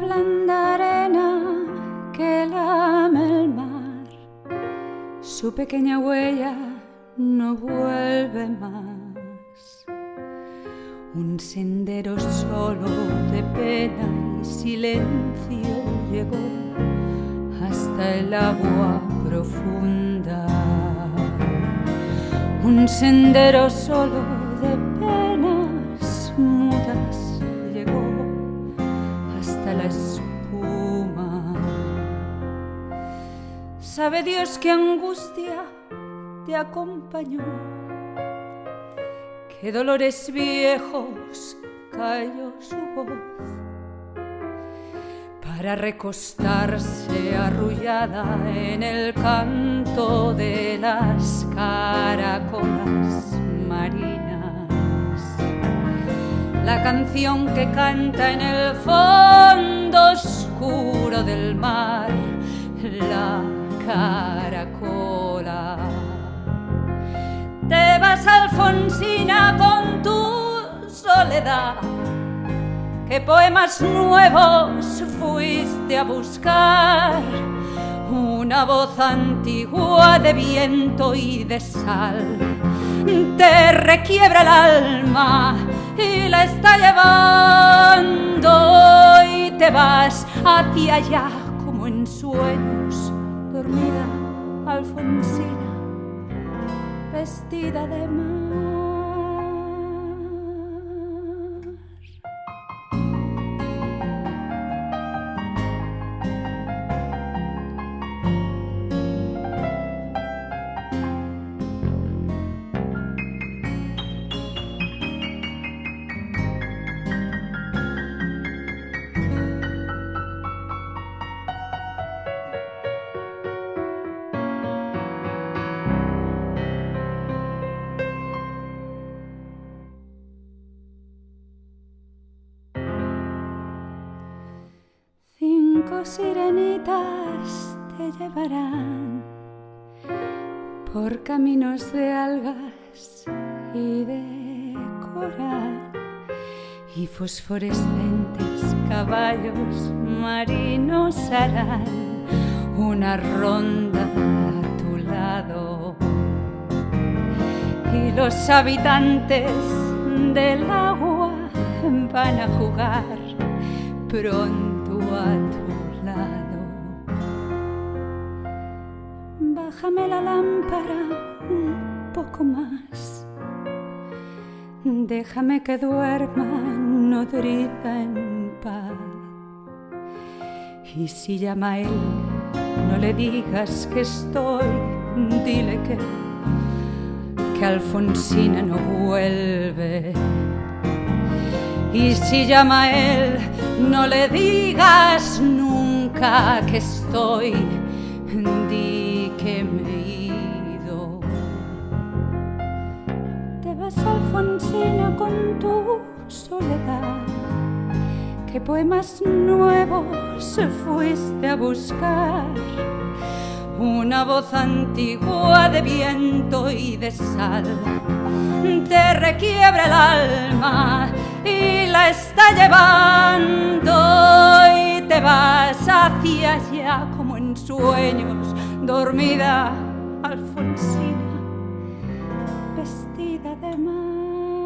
blanda arena que lame el mar. Su pequeña huella no vuelve más. Un sendero solo de pena y silencio llegó hasta el agua profunda. Un sendero solo de penas mudas llegó hasta la espuma. Sabe Dios qué angustia te acompañó, qué dolores viejos cayó su voz para recostarse arrullada en el canto de las caracolas marinas. La canción que canta en el fondo oscuro del mar, la caracola. Te vas, Alfonsina, con tu soledad. ¿Qué poemas nuevos fuiste a buscar? Una voz antigua de viento y de sal te requiebra el alma y la está llevando, y te vas hacia allá como en sueños, dormida Alfonsina, vestida de mar. Cinco sirenitas te llevarán por caminos de algas y de coral, y fosforescentes caballos marinos harán una ronda a tu lado, y los habitantes del agua van a jugar pronto a tu lado. Bájame la lámpara un poco más, déjame que duerma nodriza en paz. Y si llama a él, no le digas que estoy, dile que Alfonsina no vuelve. Y si llama a él, no le digas nunca que estoy, di que me he ido. Te vas, Alfonsina, con tu soledad. ¿Qué poemas nuevos fuiste a buscar? Una voz antigua de viento y de sal te requiebra el alma y la está llevando, y te vas hacia allá como en sueños, dormida Alfonsina, vestida de mar.